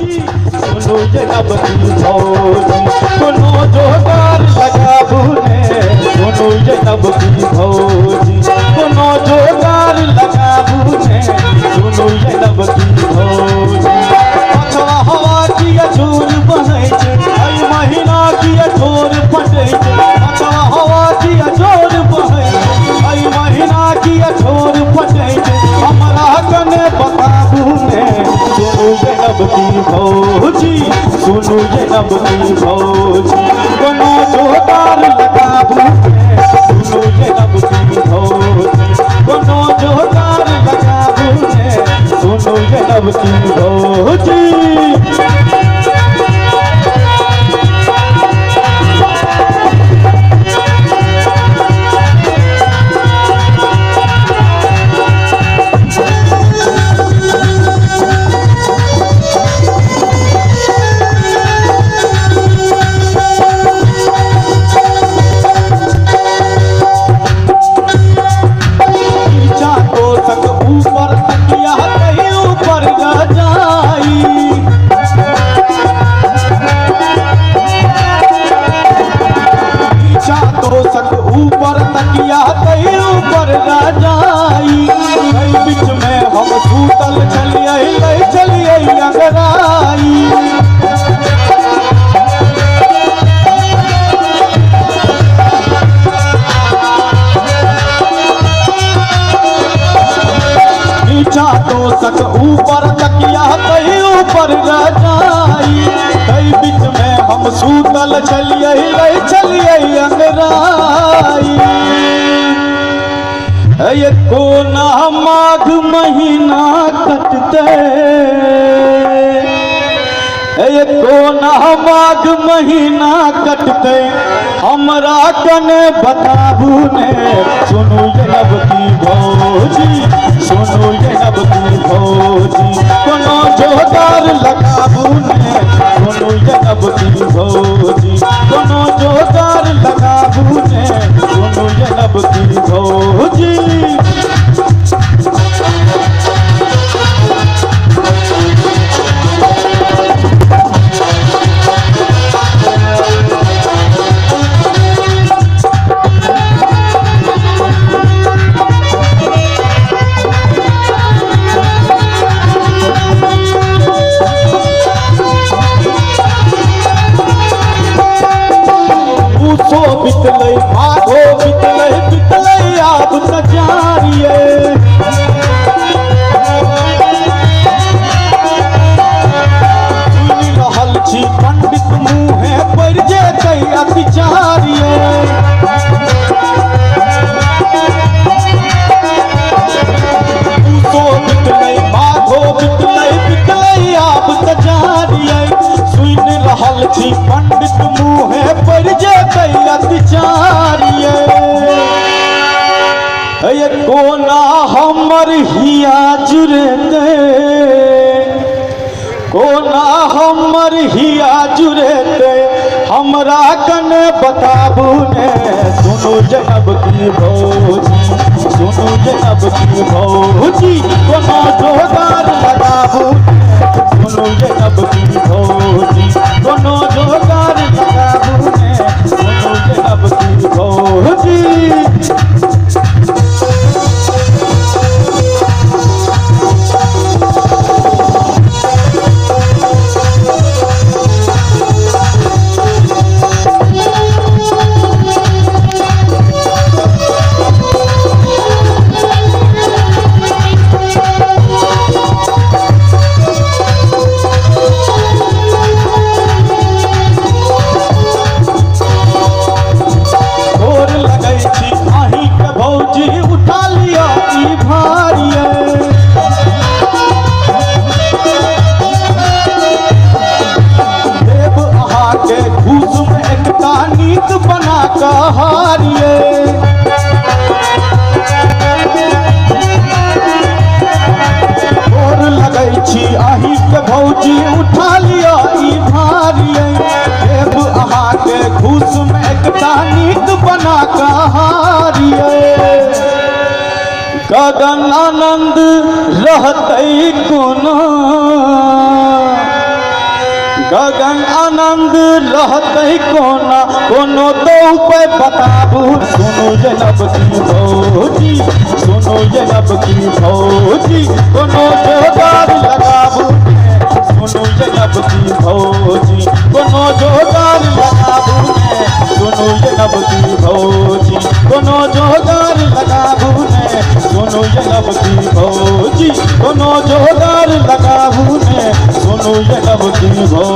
भौजी सुनो जनाब की भौजी कोनो जोगार लगाबू ने सुनो जनाब की भौजी कोनो जोगार लगाबू ने सुनो जनाब की भौजी अथवा हवा की अजूर बहै छै एहि महीना की अजोर फटै छै अथवा हवा की अजोर बहै एहि महीना की अजोर फटै छै हमरा कने बताबू ने सुनो जनाब की भौजी सुनो जनाब की भौजी कोनो जोगार लगाबू ने सुनो जनाब की भौजी कोनो जोगार लगाबू ने सुनो जनाब की भौजी। ऊपर तकिया कहीं ऊपर राजाई कहीं बीच में हम सूतल चलिए अंगराई नीचा तो सक ऊपर तकिया कहीं ऊपर राजाई कहीं बीच में हम सूतल चलिए अंगराई ये कोना माघ महीना कटते ये कोना माघ महीना कटते हमरा कने बताबू ने सुनो जनाब की भौजी सुनो जनाब की भौजी कोनो जोगार लगाबू ने सुनो जनाब की भौजी कोनो जोगार लगाबू ने सुनो जनाब की भौजी। बितलै माघो बितलै आब त जारिए सुनि रहल छी पंडित मुँहे पड़ि जेतै अतिचारिए पूसो बितलै माघो बितलै आब त जारिए सुनि रहल छी पंडित मुँहे पड़ि जेतै अतिचारिए ये कोना हमर हिया जुरेते कोना हमर हिया जुरेते हमरा कने बताबू ने सुनो जनाब की भौजी सुनो जनाब की भौजी कोनो जोगार लगाबू ने सुनो जनाब की भौजी कोनो जोगार लगाबू ने सुनो जनाब की भौजी। भौजी उठा लिया ई भारिये देव अहाँ के घूस में एकटा नीक बना कहारिये गगन आनंद रहतै कोना गगन आनंद रहते कोना कोनो तो पे बताबू सुनो जनब की भौजी सुनो जनब की भौजी कोनो जोगार लगाबू सुनो जनब की भौजी कोनो जोगार लगाबू सुनो जनब की भौजी कोनो जोगार लगाबू सुनो जनब की भौजी कोनो जोगार लगाबू सुनो जनब की भौजी।